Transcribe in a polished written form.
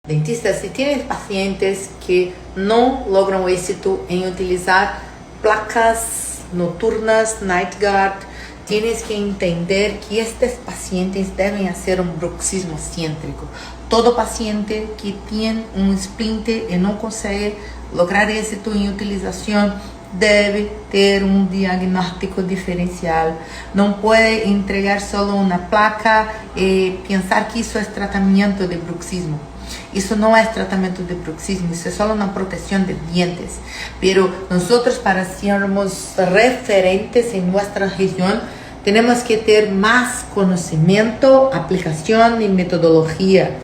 Dentista, si tienes pacientes que no logran éxito en utilizar placas noturnas, night guard, tienes que entender que estos pacientes deben hacer un bruxismo céntrico. Todo paciente que tiene un esplinte y no consigue lograr éxito en utilización debe ter un diagnóstico diferencial. No puede entregar solo una placa y pensar que eso es tratamiento de bruxismo. Eso no es tratamiento de bruxismo, eso es solo una protección de dientes. Pero nosotros, para sermos referentes en nuestra región, tenemos que tener más conocimiento, aplicación y metodología.